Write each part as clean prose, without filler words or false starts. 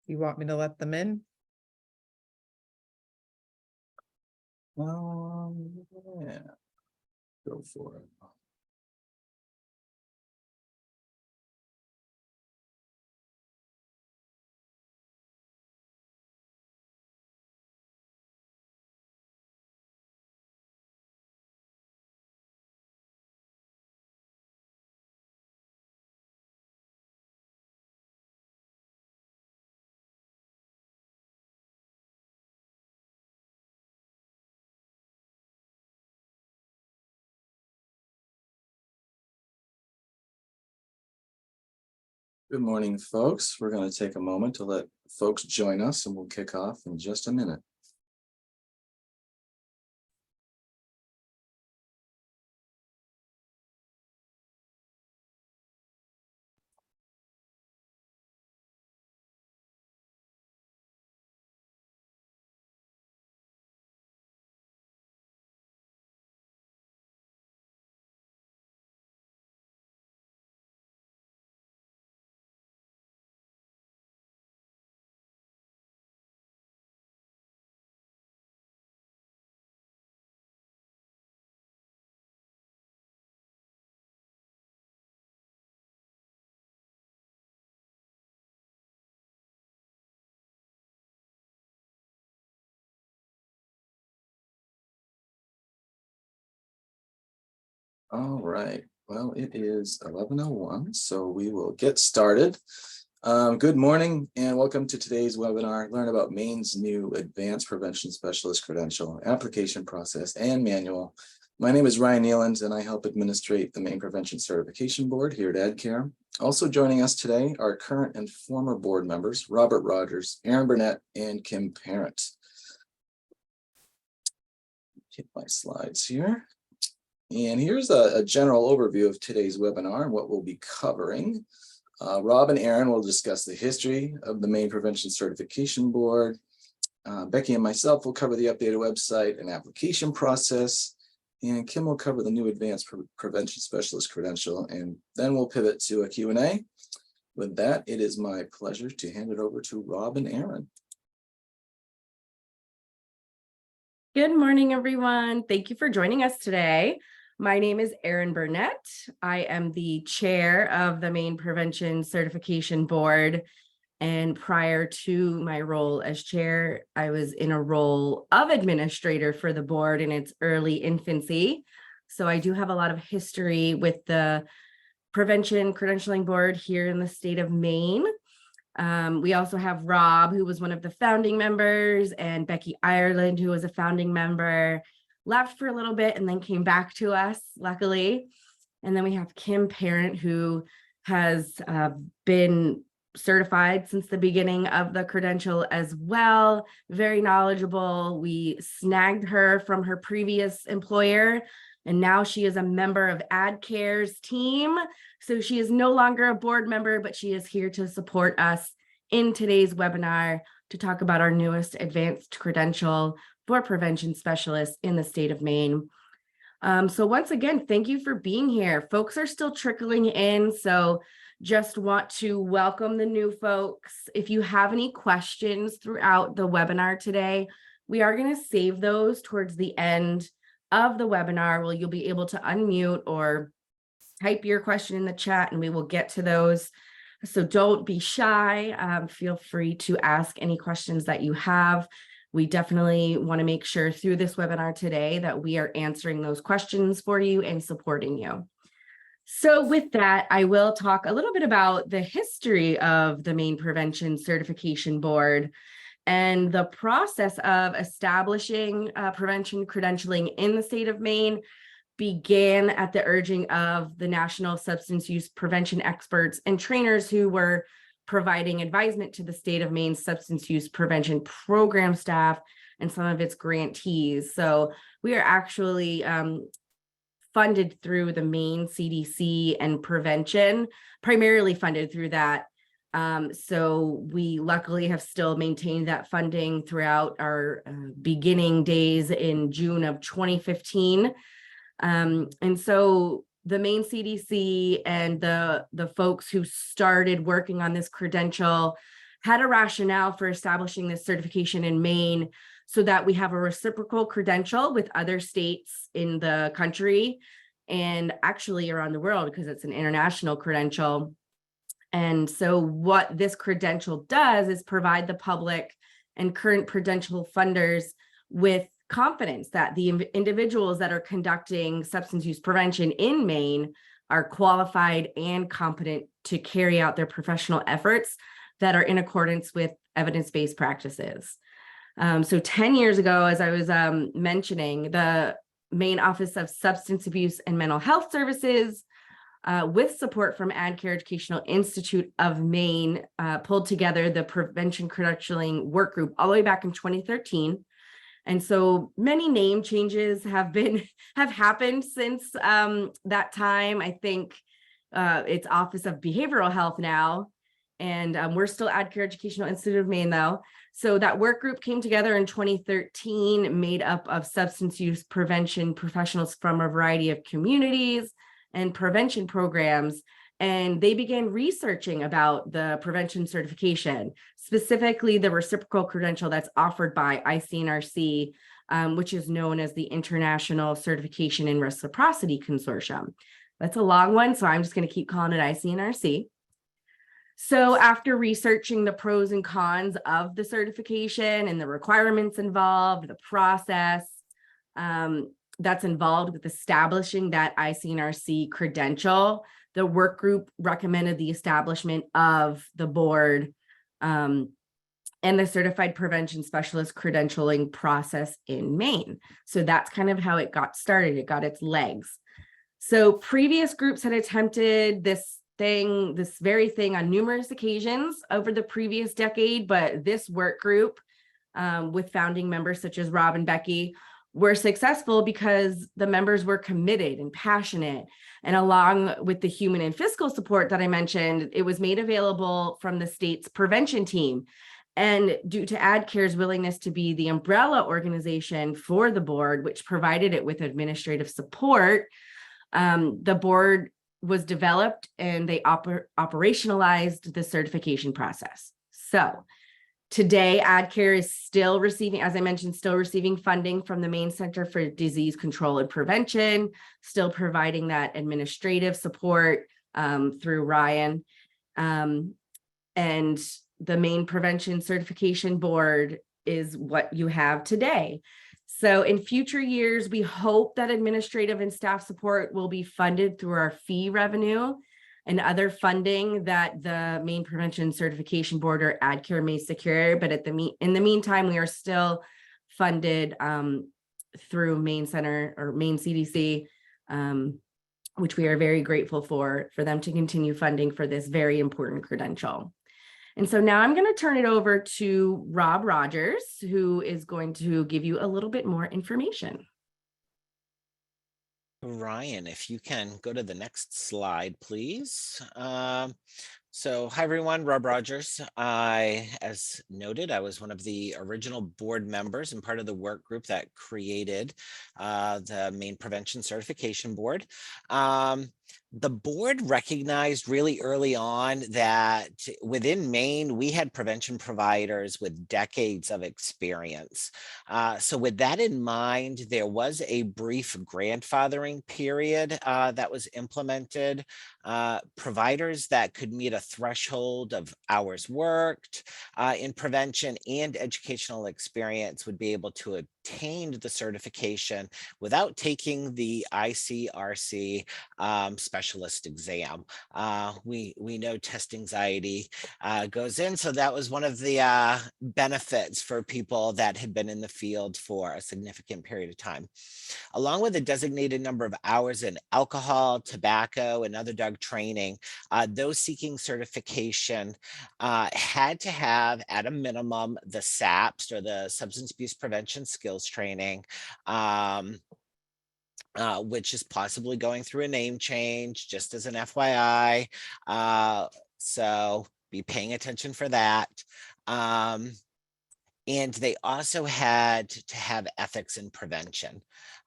You want me to let them in? Yeah, go for it. Good morning, folks. We're going to take a moment to let folks join us and we'll kick off in just a minute. All right. Well, it is 11:01, so we will get started. Good morning and welcome to today's webinar. Learn about Maine's new Advanced Prevention Specialist Credential, application process, and manual. My name is Ryan Nealand and I help administrate the Maine Prevention Certification Board here at AdCare. Also joining us today are current and former board members, Robert Rogers, Aaron Burnett, and Kim Parent. Hit my slides here. And here's a general overview of today's webinar and what we'll be covering. Rob and Aaron will discuss the history of the Maine Prevention Certification Board. Becky and myself will cover the updated website and application process. And Kim will cover the new Advanced Prevention Specialist Credential. And then we'll pivot to a Q&A. With that, it is my pleasure to hand it over to Rob and Aaron. Good morning, everyone. Thank you for joining us today. My name is Aaron Burnett. I am the chair of the Maine Prevention Certification Board. And prior to my role as chair, I was in a role of administrator for the board in its early infancy. So I do have a lot of history with the Prevention Credentialing Board here in the state of Maine. We also have Rob, who was one of the founding members, and Becky Ireland, who was a founding member, left for a little bit and then came back to us, luckily. And then we have Kim Parent, who has been certified since the beginning of the credential as well. Very knowledgeable. We snagged her from her previous employer, and now she is a member of AdCare's team. So she is no longer a board member, but she is here to support us in today's webinar to talk about our newest advanced credential for prevention specialists in the state of Maine. So once again, thank you for being here. Folks are still trickling in, so just want to welcome the new folks. If you have any questions throughout the webinar today, we are going to save those towards the end of the webinar, where you'll be able to unmute or type your question in the chat and we will get to those. So don't be shy. Feel free to ask any questions that you have. We definitely want to make sure through this webinar today that we are answering those questions for you and supporting you. So with that, I will talk a little bit about the history of the Maine Prevention Certification Board and the process of establishing prevention credentialing in the state of Maine began at the urging of the national substance use prevention experts and trainers who were providing advisement to the state of Maine substance use prevention program staff and some of its grantees. So we are actually funded through the Maine CDC and prevention, primarily funded through that. So we luckily have still maintained that funding throughout our beginning days in June of 2015. And so the Maine CDC and the folks who started working on this credential had a rationale for establishing this certification in Maine so that we have a reciprocal credential with other states in the country and actually around the world, because it's an international credential. And so what this credential does is provide the public and current credential funders with confidence that the individuals that are conducting substance use prevention in Maine are qualified and competent to carry out their professional efforts that are in accordance with evidence-based practices. So 10 years ago, as I was mentioning, the Maine Office of Substance Abuse and Mental Health Services, with support from AdCare Educational Institute of Maine, pulled together the Prevention Credentialing Work Group all the way back in 2013. And so many name changes have happened since that time. I think it's Office of Behavioral Health now, and we're still AdCare Educational Institute of Maine though. So that work group came together in 2013, made up of substance use prevention professionals from a variety of communities and prevention programs. And they began researching about the prevention certification, specifically the reciprocal credential that's offered by ICNRC, which is known as the International Certification and Reciprocity Consortium. That's a long one, so I'm just going to keep calling it ICNRC. So after researching the pros and cons of the certification and the requirements involved, the process that's involved with establishing that ICNRC credential, the work group recommended the establishment of the board and the Certified Prevention Specialist credentialing process in Maine. So that's kind of how it got started. It got its legs. So previous groups had attempted this very thing on numerous occasions over the previous decade, but this work group with founding members such as Rob and Becky were successful because the members were committed and passionate. And along with the human and fiscal support that I mentioned, it was made available from the state's prevention team. And due to AdCare's willingness to be the umbrella organization for the board, which provided it with administrative support, the board was developed and they operationalized the certification process. So today, AdCare is still receiving, as I mentioned, still receiving funding from the Maine Center for Disease Control and Prevention, still providing that administrative support through Ryan. And the Maine Prevention Certification Board is what you have today. So in future years, we hope that administrative and staff support will be funded through our fee revenue and other funding that the Maine Prevention Certification Board or AdCare may secure. But in the meantime, we are still funded through Maine Center or Maine CDC, which we are very grateful for them to continue funding for this very important credential. And so now I'm going to turn it over to Rob Rogers, who is going to give you a little bit more information. Ryan, if you can go to the next slide, please. So hi, everyone, Rob Rogers. As noted, I was one of the original board members and part of the work group that created the Maine Prevention Certification Board. The board recognized really early on that within Maine, we had prevention providers with decades of experience. So with that in mind, there was a brief grandfathering period that was implemented. Providers that could meet a threshold of hours worked in prevention and educational experience would be able to obtain the certification without taking the ICRC specialist exam. We know test anxiety goes in, so that was one of the benefits for people that had been in the field for a significant period of time. Along with a designated number of hours in alcohol, tobacco, and other drug training, those seeking certification had to have at a minimum the SAPS or the Substance Abuse Prevention Skills Training, which is possibly going through a name change, just as an FYI. So be paying attention for that. And they also had to have ethics in prevention.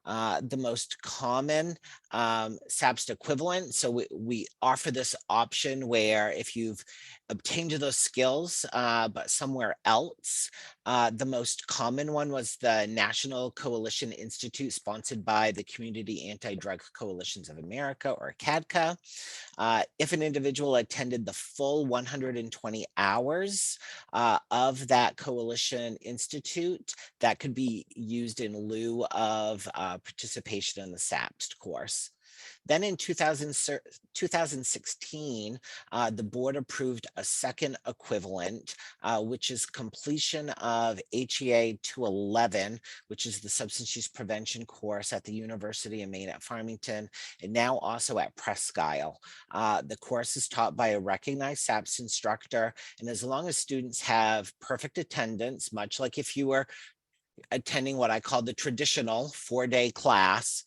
The most common SAPST equivalent. So we offer this option where if you've obtained those skills, but somewhere else, the most common one was the National Coalition Institute, sponsored by the Community Anti-Drug Coalitions of America, or CADCA. If an individual attended the full 120 hours of that Coalition Institute, that could be used in lieu of participation in the SAPST course. Then in 2016, the board approved a second equivalent, which is completion of HEA 211, which is the substance use prevention course at the University of Maine at Farmington, and now also at Presque Isle. The course is taught by a recognized SAPS instructor, and as long as students have perfect attendance, much like if you were attending what I call the traditional 4-day class,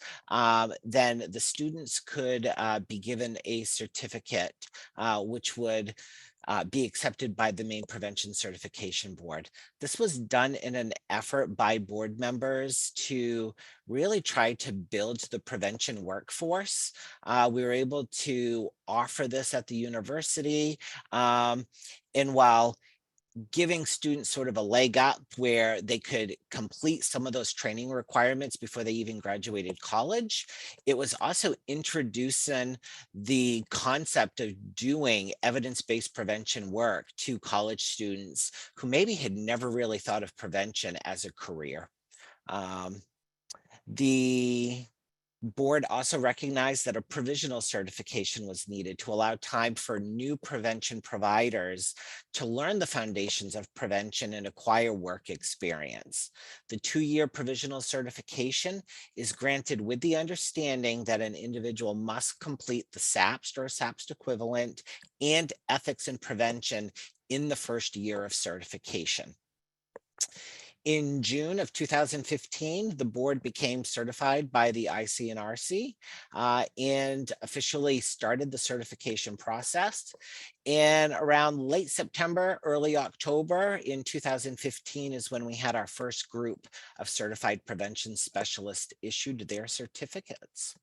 then the students could be given a certificate, which would be accepted by the Maine Prevention Certification Board. This was done in an effort by board members to really try to build the prevention workforce. We were able to offer this at the university, and while giving students sort of a leg up where they could complete some of those training requirements before they even graduated college, it was also introducing the concept of doing evidence-based prevention work to college students who maybe had never really thought of prevention as a career. The board also recognized that a provisional certification was needed to allow time for new prevention providers to learn the foundations of prevention and acquire work experience. The 2-year provisional certification is granted with the understanding that an individual must complete the SAPST or SAPST equivalent and ethics and prevention in the first year of certification. In June of 2015, the board became certified by the ICNRC and officially started the certification process. And around late September, early October in 2015 is when we had our first group of certified prevention specialists issued their certificates.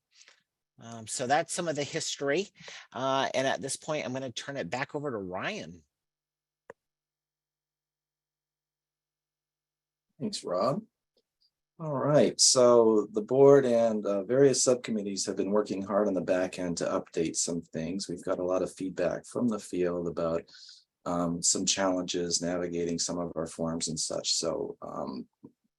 So that's some of the history. And at this point, I'm going to turn it back over to Ryan. Thanks, Rob. All right, so the board and various subcommittees have been working hard on the back end to update some things. We've got a lot of feedback from the field about some challenges navigating some of our forms and such. So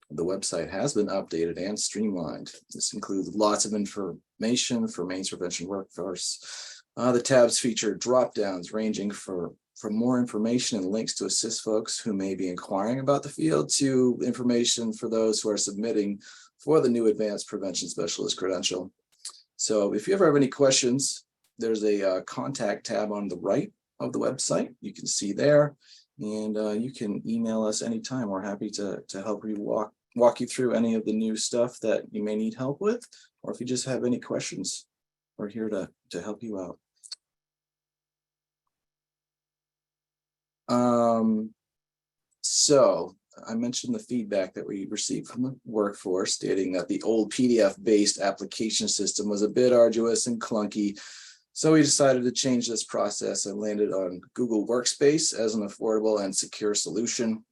the website has been updated and streamlined. This includes lots of information for Maine's prevention workforce. The tabs feature drop downs ranging from more information and links to assist folks who may be inquiring about the field to information for those who are submitting for the new advanced prevention specialist credential. So if you ever have any questions, there's a contact tab on the right of the website. You can see there, and you can email us anytime. We're happy to help you walk you through any of the new stuff that you may need help with, or if you just have any questions, we're here to help you out. So I mentioned the feedback that we received from the workforce stating that the old PDF-based application system was a bit arduous and clunky. So we decided to change this process and landed on Google Workspace as an affordable and secure solution.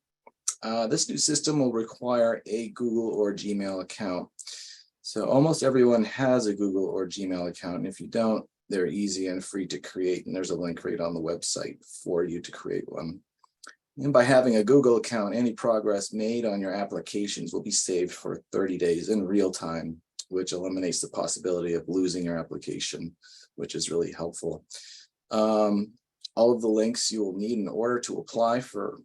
This new system will require a Google or Gmail account. So almost everyone has a Google or Gmail account, and if you don't, they're easy and free to create, and there's a link right on the website for you to create one. And by having a Google account, any progress made on your applications will be saved for 30 days in real time, which eliminates the possibility of losing your application, which is really helpful. All of the links you will need in order to apply for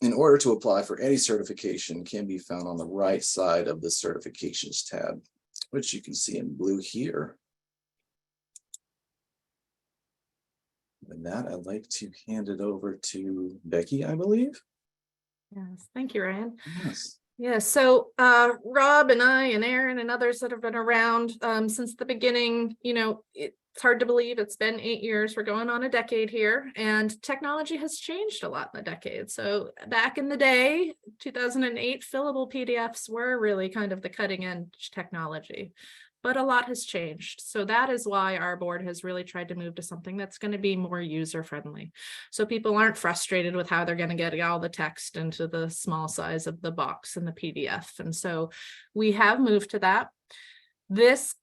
any certification can be found on the right side of the certifications tab, which you can see in blue here. With that, I'd like to hand it over to Becky, I believe. Yes, thank you, Ryan. Yes. Yeah, so Rob and I and Aaron and others that have been around since the beginning, It's hard to believe it's been 8 years. We're going on a decade here, and technology has changed a lot in the decade. So back in the day, 2008, fillable PDFs were really kind of the cutting edge technology, but a lot has changed. So that is why our board has really tried to move to something that's going to be more user friendly. So people aren't frustrated with how they're going to get all the text into the small size of the box in the PDF. And so we have moved to that. This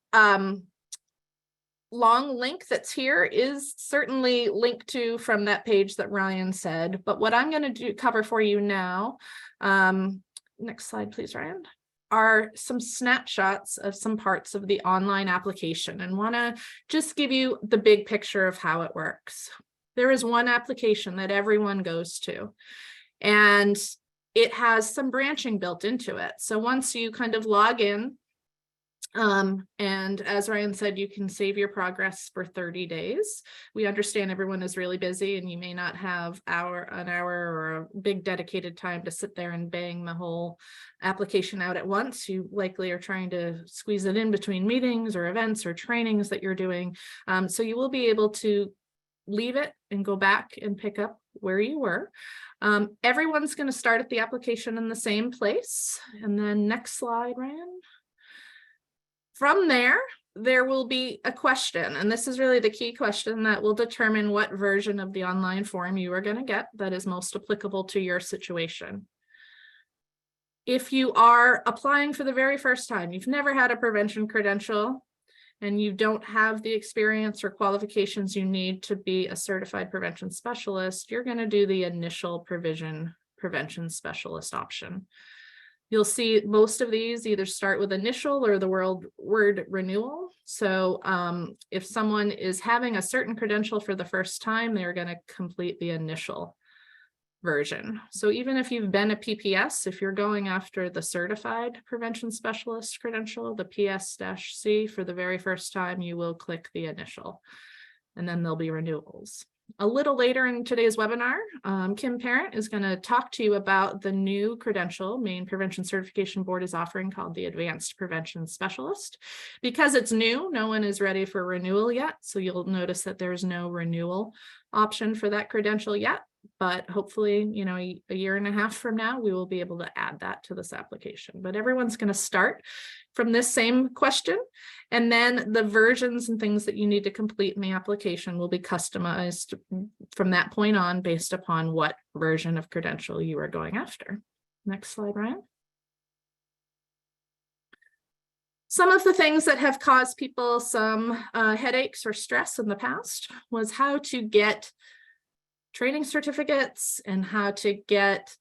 long link that's here is certainly linked to from that page that Ryan said, but what I'm going to cover for you now, next slide please, Ryan, are some snapshots of some parts of the online application, and want to just give you the big picture of how it works. There is one application that everyone goes to, and it has some branching built into it. So once you kind of log in, and as Ryan said, you can save your progress for 30 days. We understand everyone is really busy and you may not have an hour or a big dedicated time to sit there and bang the whole application out at once. You likely are trying to squeeze it in between meetings or events or trainings that you're doing. So you will be able to leave it and go back and pick up where you were. Everyone's going to start at the application in the same place. And then next slide, Ryan. From there, there will be a question, and this is really the key question that will determine what version of the online form you are going to get that is most applicable to your situation. If you are applying for the very first time, you've never had a prevention credential, and you don't have the experience or qualifications you need to be a certified prevention specialist, you're going to do the initial prevention specialist option. You'll see most of these either start with initial or the word renewal. So if someone is having a certain credential for the first time, they're going to complete the initial version. So even if you've been a PPS, if you're going after the certified prevention specialist credential, the PS-C for the very first time, you will click the initial, and then there'll be renewals. A little later in today's webinar, Kim Parent is going to talk to you about the new credential Maine Prevention Certification Board is offering called the Advanced Prevention Specialist. Because it's new, no one is ready for renewal yet. So you'll notice that there's no renewal option for that credential yet. But hopefully, a year and a half from now, we will be able to add that to this application. But everyone's going to start from this same question. And then the versions and things that you need to complete in the application will be customized from that point on based upon what version of credential you are going after. Next slide, Ryan. Some of the things that have caused people some headaches or stress in the past was how to get training certificates and how to get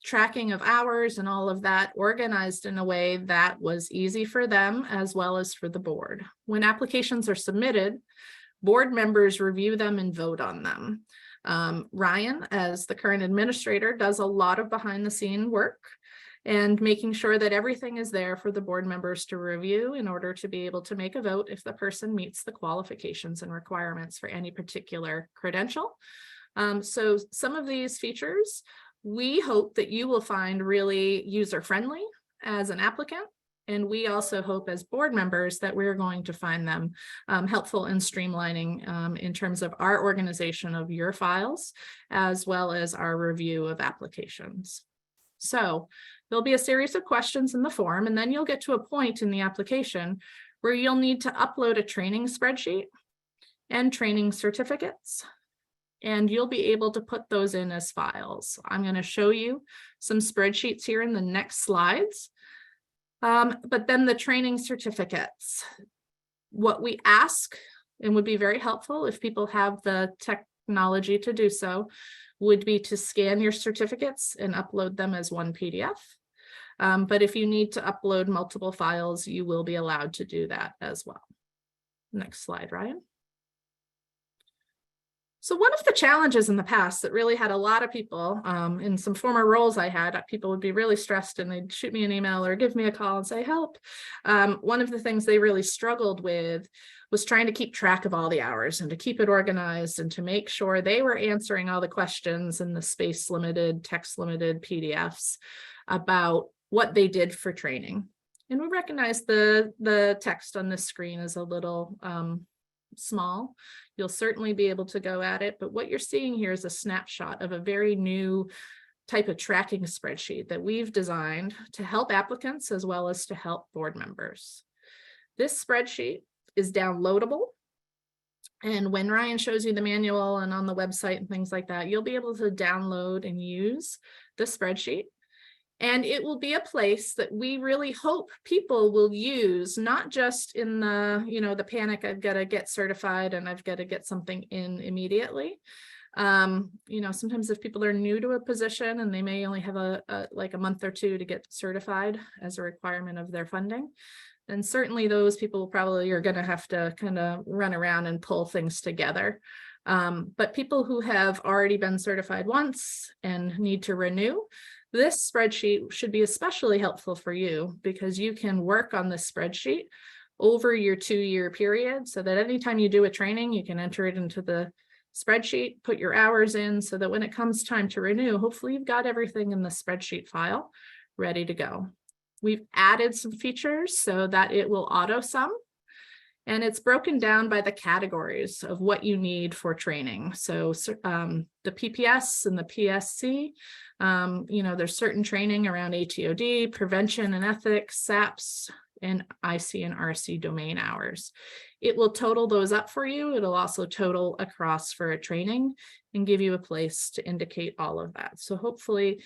tracking of hours and all of that organized in a way that was easy for them as well as for the board. When applications are submitted, board members review them and vote on them. Ryan, as the current administrator, does a lot of behind the scene work and making sure that everything is there for the board members to review in order to be able to make a vote if the person meets the qualifications and requirements for any particular credential. So some of these features, we hope that you will find really user-friendly as an applicant. And we also hope as board members that we're going to find them helpful in streamlining in terms of our organization of your files, as well as our review of applications. So there'll be a series of questions in the form, and then you'll get to a point in the application where you'll need to upload a training spreadsheet and training certificates, and you'll be able to put those in as files. I'm going to show you some spreadsheets here in the next slides, but then the training certificates. What we ask, and would be very helpful if people have the technology to do so, would be to scan your certificates and upload them as one PDF. But if you need to upload multiple files, you will be allowed to do that as well. Next slide, Ryan. So one of the challenges in the past that really had a lot of people, in some former roles I had, people would be really stressed and they'd shoot me an email or give me a call and say, help. One of the things they really struggled with was trying to keep track of all the hours and to keep it organized and to make sure they were answering all the questions in the space limited, text limited PDFs about what they did for training. And we recognize the text on this screen is a little small, you'll certainly be able to go at it. But what you're seeing here is a snapshot of a very new type of tracking spreadsheet that we've designed to help applicants as well as to help board members. This spreadsheet is downloadable. And when Ryan shows you the manual and on the website and things like that, you'll be able to download and use the spreadsheet. And it will be a place that we really hope people will use, not just in the, the panic, I've got to get certified and I've got to get something in immediately. Sometimes if people are new to a position and they may only have a month or two to get certified as a requirement of their funding, then certainly those people probably are going to have to kind of run around and pull things together. But people who have already been certified once and need to renew, this spreadsheet should be especially helpful for you because you can work on this spreadsheet over your 2-year period so that anytime you do a training, you can enter it into the spreadsheet, put your hours in so that when it comes time to renew, hopefully you've got everything in the spreadsheet file ready to go. We've added some features so that it will auto sum. And it's broken down by the categories of what you need for training. So the PPS and the PSC, there's certain training around ATOD, prevention and ethics, SAPS, and IC and RC domain hours. It will total those up for you. It'll also total across for a training and give you a place to indicate all of that. So hopefully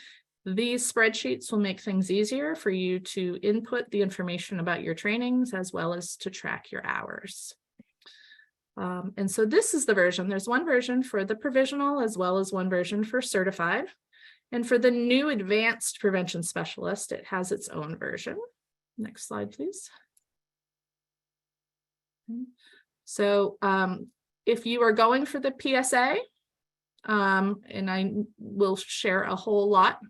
these spreadsheets will make things easier for you to input the information about your trainings as well as to track your hours. And so this is the version. There's one version for the provisional as well as one version for certified. And for the new advanced prevention specialist, it has its own version. Next slide, please. So if you are going for the PSA, and I will share a whole lot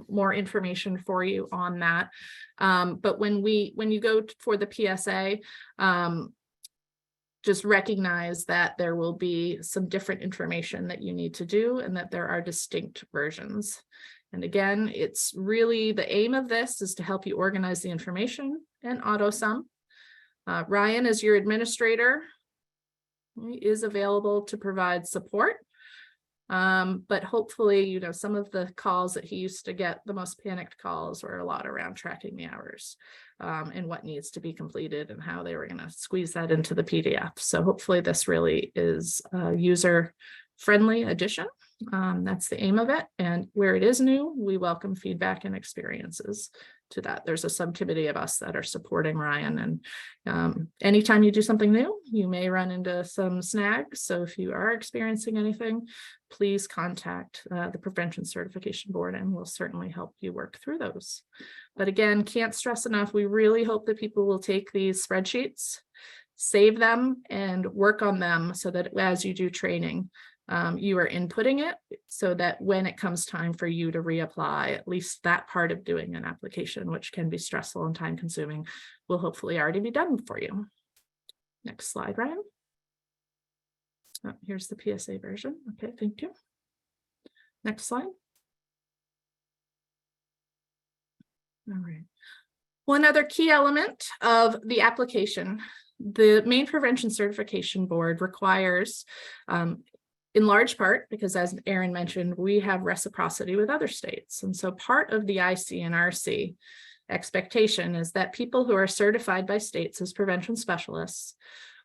more information for you on that. But when you go for the PSA, just recognize that there will be some different information that you need to do and that there are distinct versions. And again, it's really the aim of this is to help you organize the information and auto sum. Ryan, as your administrator, is available to provide support. But hopefully, some of the calls that he used to get, the most panicked calls were a lot around tracking the hours and what needs to be completed and how they were going to squeeze that into the PDF. So hopefully this really is a user-friendly addition. That's the aim of it. And where it is new, we welcome feedback and experiences to that. There's a subcommittee of us that are supporting Ryan. And anytime you do something new, you may run into some snags. So if you are experiencing anything, please contact the Prevention Certification Board and we'll certainly help you work through those. But again, can't stress enough, we really hope that people will take these spreadsheets, save them and work on them so that as you do training, you are inputting it so that when it comes time for you to reapply, at least that part of doing an application, which can be stressful and time consuming, will hopefully already be done for you. Next slide, Ryan. Oh, here's the PSA version. Okay, thank you. Next slide. All right. One other key element of the application, the Maine Prevention Certification Board requires, in large part, because as Erin mentioned, we have reciprocity with other states. And so part of the IC and RC expectation is that people who are certified by states as prevention specialists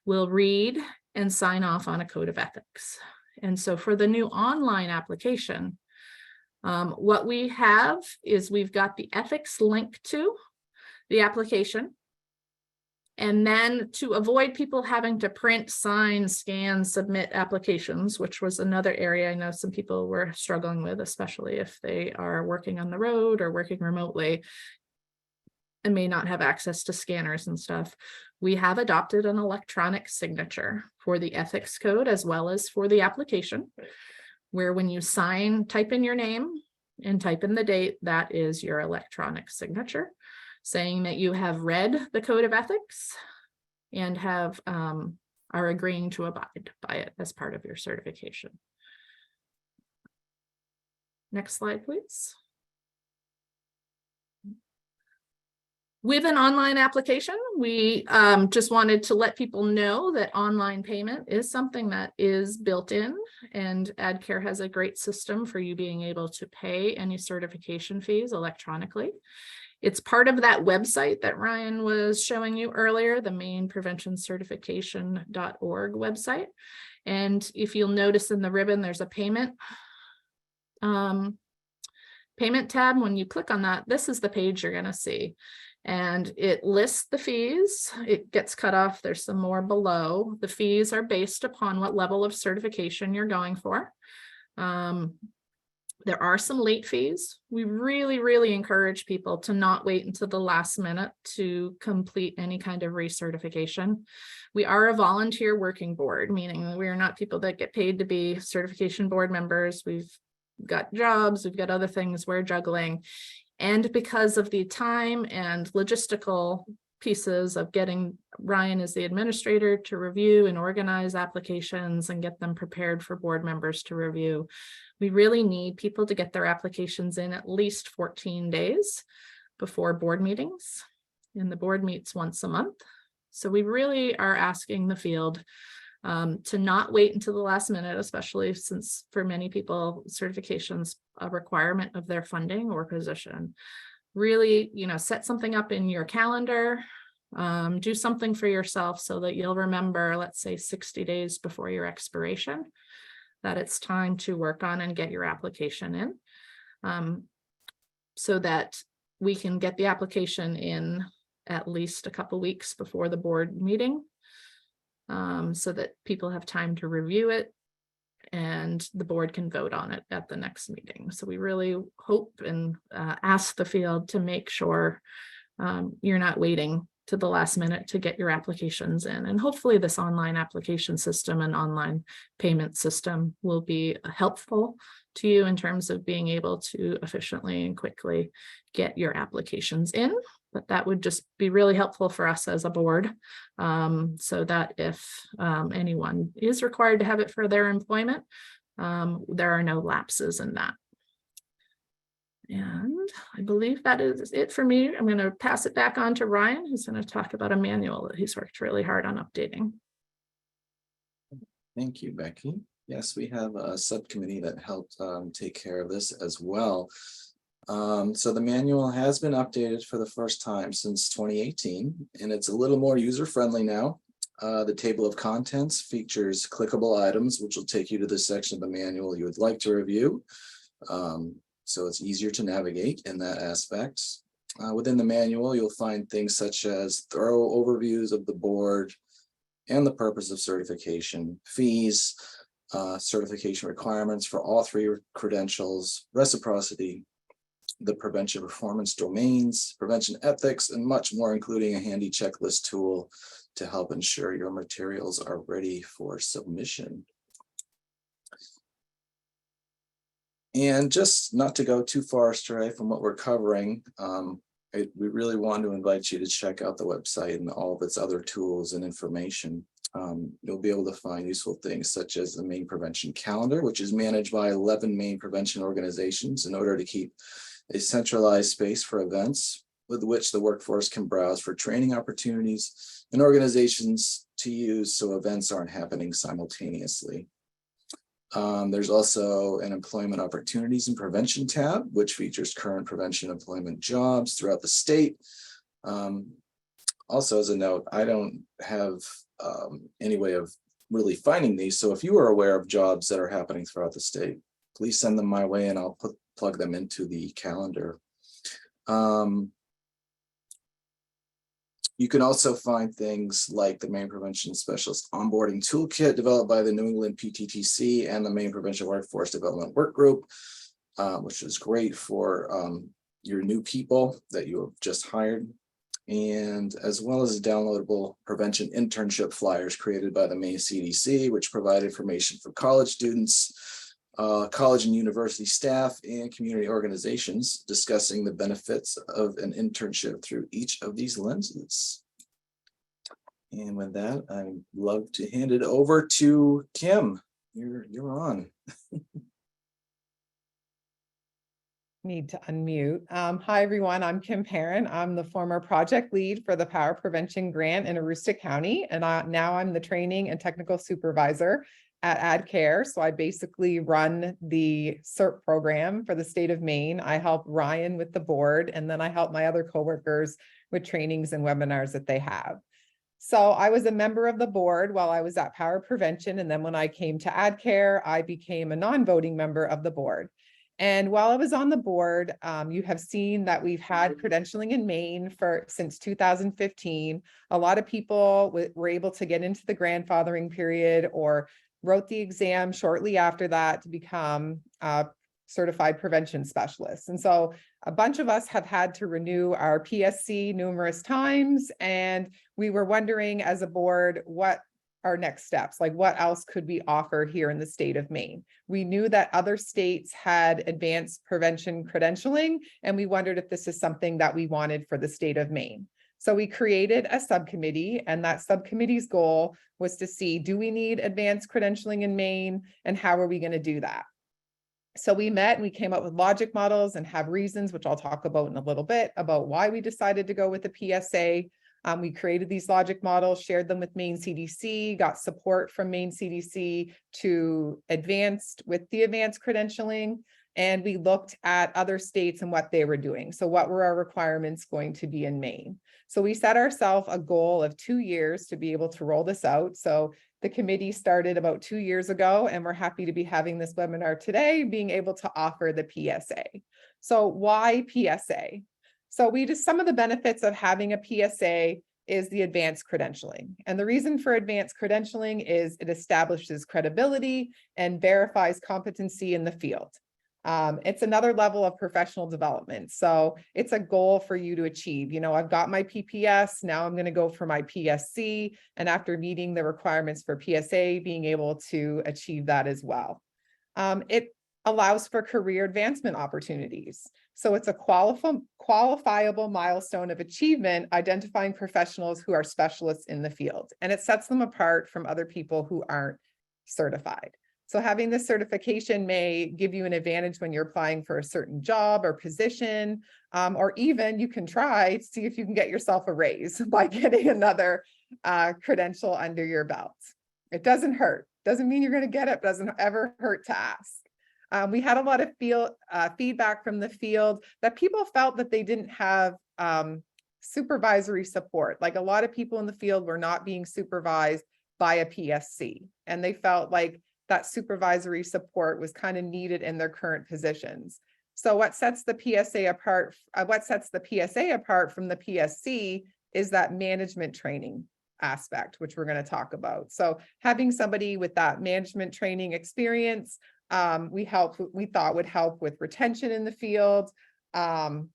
will read and sign off on a code of ethics. And so for the new online application, what we have is we've got the ethics link to the application. And then to avoid people having to print, sign, scan, submit applications, which was another area I know some people were struggling with, especially if they are working on the road or working remotely and may not have access to scanners and stuff. We have adopted an electronic signature for the ethics code as well as for the application, where when you sign, type in your name and type in the date, that is your electronic signature, saying that you have read the code of ethics and have are agreeing to abide by it as part of your certification. Next slide, please. With an online application, we just wanted to let people know that online payment is something that is built in, and AdCare has a great system for you being able to pay any certification fees electronically. It's part of that website that Ryan was showing you earlier, the Maine Prevention Certification.org website. And if you'll notice in the ribbon, there's a payment tab. When you click on that, this is the page you're going to see. And it lists the fees. It gets cut off. There's some more below. The fees are based upon what level of certification you're going for. There are some late fees. We really, really encourage people to not wait until the last minute to complete any kind of recertification. We are a volunteer working board, meaning that we are not people that get paid to be certification board members. We've got jobs, we've got other things we're juggling. And because of the time and logistical pieces of getting Ryan as the administrator to review and organize applications and get them prepared for board members to review, we really need people to get their applications in at least 14 days before board meetings. And the board meets once a month. So we really are asking the field to not wait until the last minute, especially since for many people, certification's a requirement of their funding or position. Really, set something up in your calendar, do something for yourself so that you'll remember, let's say 60 days before your expiration, that it's time to work on and get your application in, so that we can get the application in at least a couple weeks before the board meeting, so that people have time to review it and the board can vote on it at the next meeting. So we really hope and ask the field to make sure you're not waiting to the last minute to get your applications in. And hopefully this online application system and online payment system will be helpful to you in terms of being able to efficiently and quickly get your applications in. But that would just be really helpful for us as a board, so that if anyone is required to have it for their employment, there are no lapses in that. And I believe that is it for me. I'm going to pass it back on to Ryan, who's going to talk about a manual that he's worked really hard on updating. Thank you, Becky. Yes, we have a subcommittee that helped take care of this as well. So the manual has been updated for the first time since 2018, and it's a little more user-friendly now. The table of contents features clickable items, which will take you to the section of the manual you would like to review. So it's easier to navigate in that aspect. Within the manual, you'll find things such as thorough overviews of the board and the purpose of certification, fees, certification requirements for all three credentials, reciprocity, the prevention performance domains, prevention ethics, and much more, including a handy checklist tool to help ensure your materials are ready for submission. And just not to go too far astray from what we're covering, we really want to invite you to check out the website and all of its other tools and information. You'll be able to find useful things such as the Maine Prevention Calendar, which is managed by 11 Maine prevention organizations in order to keep a centralized space for events with which the workforce can browse for training opportunities and organizations to use so events aren't happening simultaneously. There's also an employment opportunities and prevention tab, which features current prevention employment jobs throughout the state. Also, as a note, I don't have any way of really finding these. So if you are aware of jobs that are happening throughout the state, please send them my way and I'll plug them into the calendar. You can also find things like the Maine Prevention Specialist Onboarding Toolkit developed by the New England PTTC and the Maine Prevention Workforce Development Work Group, which is great for your new people that you have just hired, and as well as downloadable prevention internship flyers created by the Maine CDC, which provide information for college students, college and university staff, and community organizations discussing the benefits of an internship through each of these lenses. And with that, I'd love to hand it over to Kim. You're on. need to unmute. Hi, everyone. I'm Kim Perrin. I'm the former project lead for the Power Prevention Grant in Aroostook County, and now I'm the training and technical supervisor at AdCare. So I basically run the Cert program for the state of Maine. I help Ryan with the board, and then I help my other coworkers with trainings and webinars that they have. So I was a member of the board while I was at Power Prevention, and then when I came to AdCare, I became a non-voting member of the board. And while I was on the board, you have seen that we've had credentialing in Maine since 2015. A lot of people were able to get into the grandfathering period or wrote the exam shortly after that to become certified prevention specialists. And so a bunch of us have had to renew our PSC numerous times. And we were wondering as a board, what our next steps, like what else could we offer here in the state of Maine? We knew that other states had advanced prevention credentialing, and we wondered if this is something that we wanted for the state of Maine. So we created a subcommittee, and that subcommittee's goal was to see, do we need advanced credentialing in Maine, and how are we going to do that? So we met and we came up with logic models and have reasons, which I'll talk about in a little bit, about why we decided to go with the PSA. We created these logic models, shared them with Maine CDC, got support from Maine CDC to advanced with the advanced credentialing. And we looked at other states and what they were doing. So what were our requirements going to be in Maine? So we set ourselves a goal of 2 years to be able to roll this out. So the committee started about 2 years ago, and we're happy to be having this webinar today, being able to offer the PSA. So why PSA? So some of the benefits of having a PSA is the advanced credentialing. And the reason for advanced credentialing is it establishes credibility and verifies competency in the field. It's another level of professional development. So it's a goal for you to achieve. You know, I've got my PPS, now I'm going to go for my PSC. And after meeting the requirements for PSA, being able to achieve that as well. It allows for career advancement opportunities. So it's a qualifiable milestone of achievement, identifying professionals who are specialists in the field. And it sets them apart from other people who aren't certified. So having this certification may give you an advantage when you're applying for a certain job or position, or even you can try to see if you can get yourself a raise by getting another credential under your belt. It doesn't hurt. Doesn't mean you're going to get it. Doesn't ever hurt to ask. We had a lot of feedback from the field that people felt that they didn't have supervisory support. Like a lot of people in the field were not being supervised by a PSC, and they felt like that supervisory support was kind of needed in their current positions. So what sets the PSA apart, from the PSC is that management training aspect, which we're going to talk about. So having somebody with that management training experience, we thought would help with retention in the field, and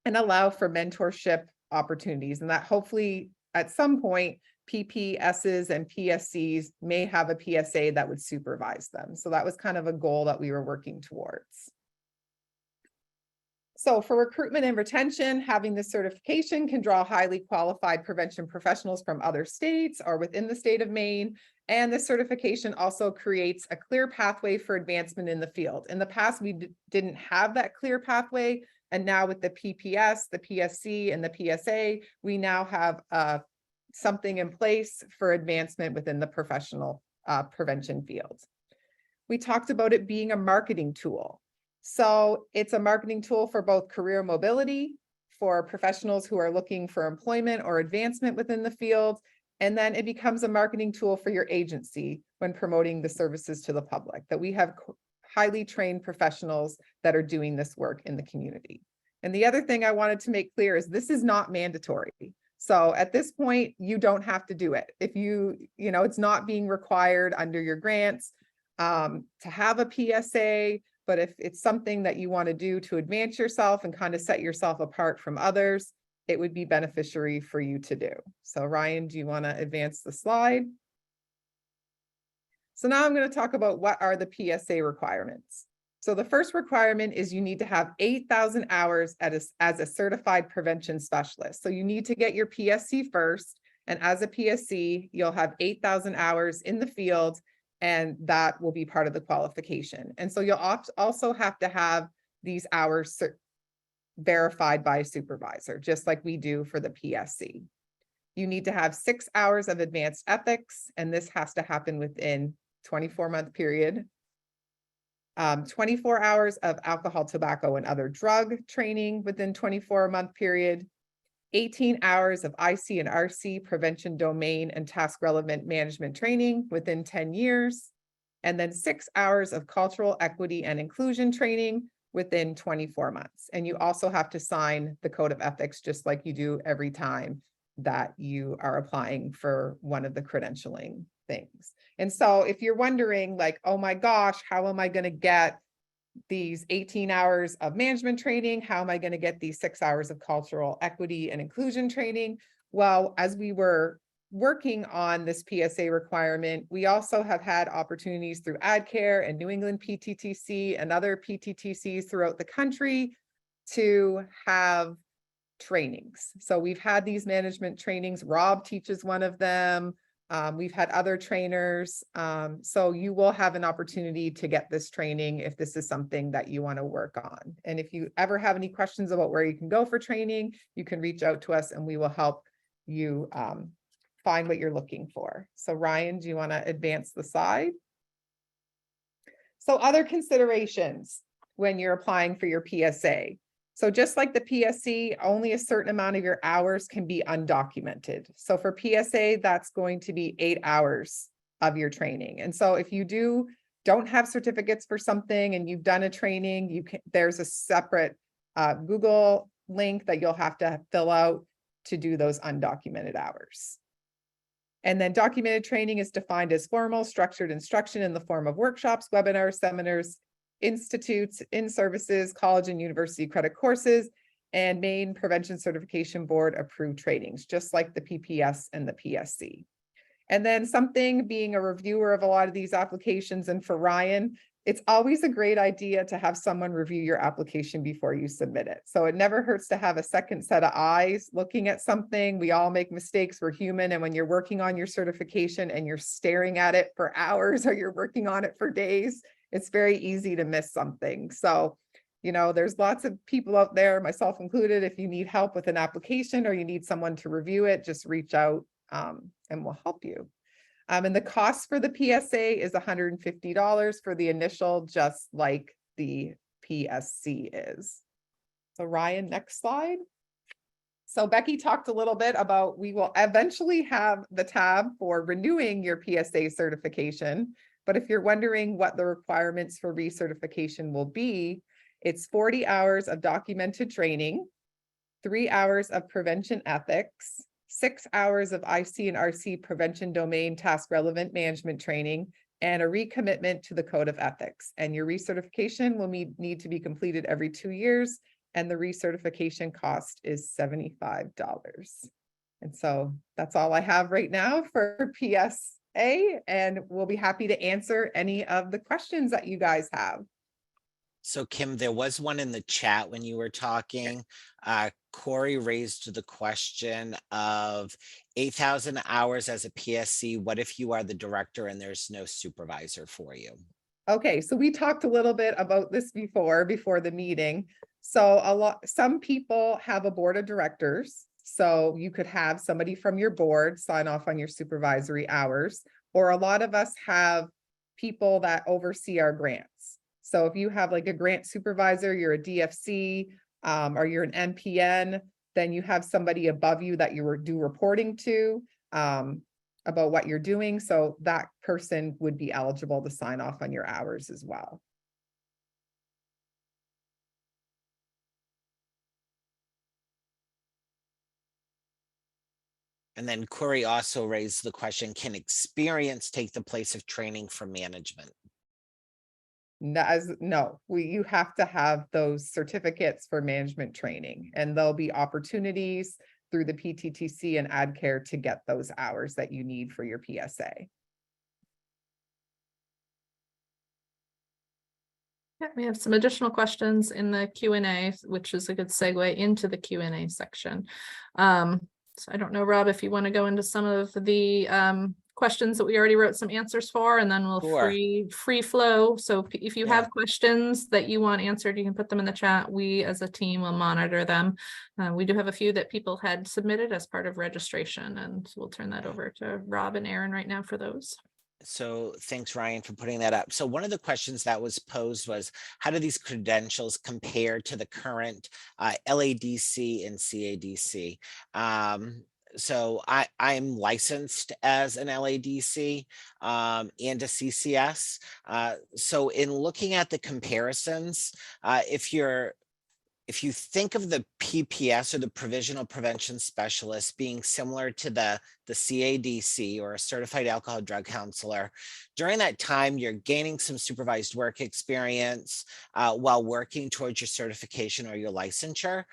allow for mentorship opportunities, and that hopefully at some point PPSs and PSCs may have a PSA that would supervise them. So that was kind of a goal that we were working towards. So for recruitment and retention, having this certification can draw highly qualified prevention professionals from other states or within the state of Maine. And the certification also creates a clear pathway for advancement in the field. In the past, we didn't have that clear pathway. And now with the PPS, the PSC, and the PSA, we now have something in place for advancement within the professional prevention field. We talked about it being a marketing tool. So it's a marketing tool for both career mobility, for professionals who are looking for employment or advancement within the field, and then it becomes a marketing tool for your agency when promoting the services to the public, that we have highly trained professionals that are doing this work in the community. And the other thing I wanted to make clear is this is not mandatory. So at this point, you don't have to do it. If it's not being required under your grants to have a PSA, but if it's something that you want to do to advance yourself and kind of set yourself apart from others, it would be beneficiary for you to do. So Ryan, do you want to advance the slide? So now I'm going to talk about what are the PSA requirements. So the first requirement is you need to have 8,000 hours as a certified prevention specialist. So you need to get your PSC first. And as a PSC, you'll have 8,000 hours in the field, and that will be part of the qualification. And so you'll also have to have these hours verified by a supervisor, just like we do for the PSC. You need to have 6 hours of advanced ethics, and this has to happen within 24-month period. 24 hours of alcohol, tobacco, and other drug training within 24-month period. 18 hours of IC and RC prevention domain and task relevant management training within 10 years. And then 6 hours of cultural equity and inclusion training within 24 months. And you also have to sign the code of ethics, just like you do every time that you are applying for one of the credentialing things. And so if you're wondering like, oh my gosh, how am I going to get these 18 hours of management training? How am I going to get these 6 hours of cultural equity and inclusion training? Well, as we were working on this PSA requirement, we also have had opportunities through AdCare and New England PTTC and other PTTCs throughout the country to have trainings. So we've had these management trainings. Rob teaches one of them. We've had other trainers. So you will have an opportunity to get this training if this is something that you want to work on. And if you ever have any questions about where you can go for training, you can reach out to us and we will help you find what you're looking for. So Ryan, do you want to advance the slide? So other considerations when you're applying for your PSA. So just like the PSC, only a certain amount of your hours can be undocumented. So for PSA, that's going to be 8 hours of your training. And so if you don't have certificates for something and you've done a training, there's a separate Google link that you'll have to fill out to do those undocumented hours. And then documented training is defined as formal, structured instruction in the form of workshops, webinars, seminars, institutes, in-services, college and university credit courses, and Maine Prevention Certification Board approved trainings, just like the PPS and the PSC. And then something being a reviewer of a lot of these applications, and for Ryan, it's always a great idea to have someone review your application before you submit it. So it never hurts to have a second set of eyes looking at something. We all make mistakes, we're human. And when you're working on your certification and you're staring at it for hours or you're working on it for days, it's very easy to miss something. So, you know, there's lots of people out there, myself included. If you need help with an application or you need someone to review it, just reach out and we'll help you. And the cost for the PSA is $150 for the initial, just like the PSC is. So Ryan, next slide. So Becky talked a little bit about, we will eventually have the tab for renewing your PSA certification. But if you're wondering what the requirements for recertification will be, it's 40 hours of documented training, 3 hours of prevention ethics, 6 hours of IC and RC prevention domain task relevant management training, and a recommitment to the code of ethics. And your recertification will need to be completed every 2 years, and the recertification cost is $75. And so that's all I have right now for PSA, and we'll be happy to answer any of the questions that you guys have. So Kim, there was one in the chat when you were talking. Corey raised the question of 8,000 hours as a PSC. What if you are the director and there's no supervisor for you? Okay, so we talked a little bit about this before the meeting. So some people have a board of directors. So you could have somebody from your board sign off on your supervisory hours, or a lot of us have people that oversee our grants. So if you have like a grant supervisor, you're a DFC, or you're an MPN, then you have somebody above you that you do reporting to about what you're doing. So that person would be eligible to sign off on your hours as well. And then Corey also raised the question, can experience take the place of training for management? No, you have to have those certificates for management training, and there'll be opportunities through the PTTC and AdCare to get those hours that you need for your PSA. Yeah, we have some additional questions in the Q&A, which is a good segue into the Q&A section. So I don't know, Rob, if you want to go into some of the questions that we already wrote some answers for, and then we'll Sure. free flow. So if you Yeah. have questions that you want answered, you can put them in the chat. We as a team will monitor them. We do have a few that people had submitted as part of registration, and we'll turn that over to Rob and Aaron right now for those. So thanks, Ryan, for putting that up. So one of the questions that was posed was, how do these credentials compare to the current LADC and CADC? So I'm licensed as an LADC and a CCS. So in looking at the comparisons, if you think of the PPS or the Provisional Prevention Specialist being similar to the CADC or a Certified Alcohol Drug Counselor, during that time, you're gaining some supervised work experience while working towards your certification or your licensure.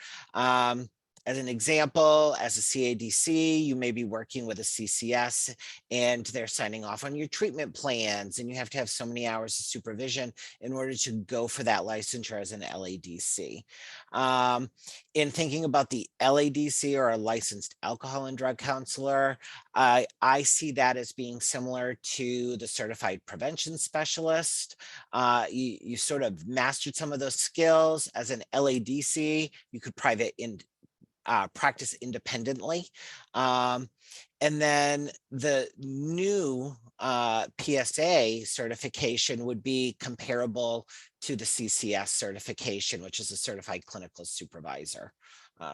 As an example, as a CADC, you may be working with a CCS and they're signing off on your treatment plans, and you have to have so many hours of supervision in order to go for that licensure as an LADC. In thinking about the LADC, or a licensed alcohol and drug counselor, I see that as being similar to the certified prevention specialist. You sort of mastered some of those skills. As an LADC, you could practice independently. And then the new PSA certification would be comparable to the CCS certification, which is a certified clinical supervisor.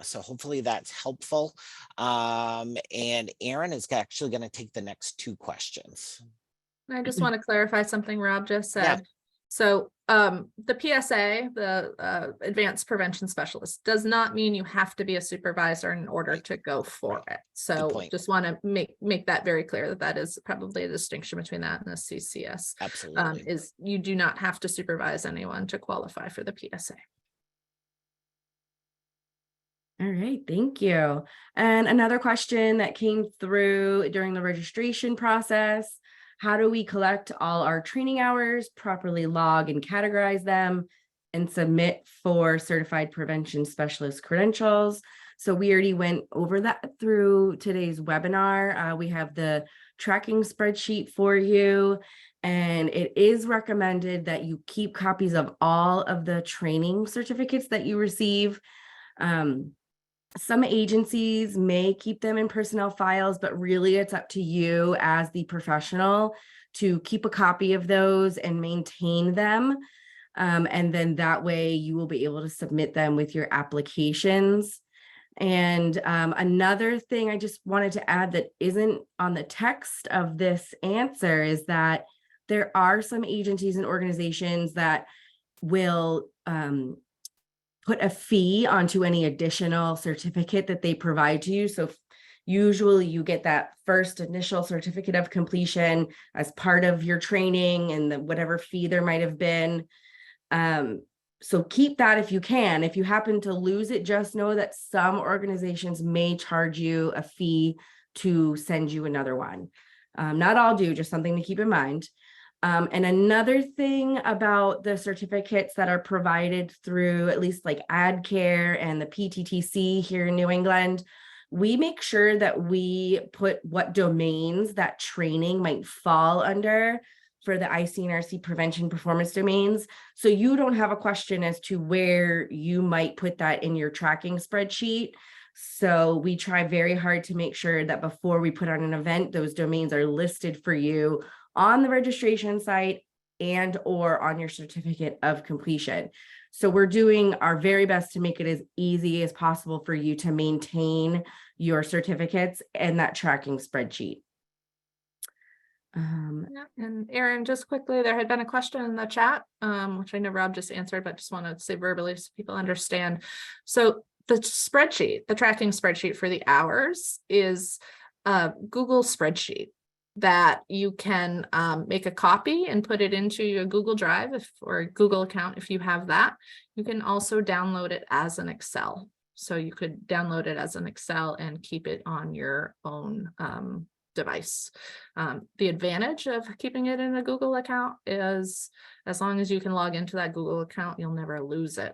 So hopefully that's helpful. And Aaron is actually going to take the next two questions. I just want to clarify something Rob just said. Yeah. So the PSA, the Advanced Prevention Specialist, does not mean you have to be a supervisor in order to go for it. So just want to make that very clear, that is probably a distinction between that and the CCS. Absolutely. Is you do not have to supervise anyone to qualify for the PSA. All right, thank you. And another question that came through during the registration process: how do we collect all our training hours, properly log and categorize them, and submit for certified prevention specialist credentials? So we already went over that through today's webinar. We have the tracking spreadsheet for you, and it is recommended that you keep copies of all of the training certificates that you receive. Some agencies may keep them in personnel files, but really it's up to you as the professional to keep a copy of those and maintain them. And then that way you will be able to submit them with your applications. And another thing I just wanted to add that isn't on the text of this answer is that there are some agencies and organizations that will put a fee onto any additional certificate that they provide to you. So usually you get that first initial certificate of completion as part of your training and whatever fee there might have been. So keep that if you can. If you happen to lose it, just know that some organizations may charge you a fee to send you another one. Not all do, just something to keep in mind. And another thing about the certificates that are provided through at least like AdCare and the PTTC here in New England, we make sure that we put what domains that training might fall under for the ICNRC prevention performance domains. So you don't have a question as to where you might put that in your tracking spreadsheet. So we try very hard to make sure that before we put on an event, those domains are listed for you on the registration site and or on your certificate of completion. So we're doing our very best to make it as easy as possible for you to maintain your certificates and that tracking spreadsheet. And Aaron, just quickly, there had been a question in the chat, which I know Rob just answered, but just want to say verbally so people understand. So the spreadsheet, the tracking spreadsheet for the hours is a Google spreadsheet that you can make a copy and put it into your Google Drive or a Google account if you have that. You can also download it as an Excel. So you could download it as an Excel and keep it on your own device. The advantage of keeping it in a Google account is as long as you can log into that Google account, you'll never lose it.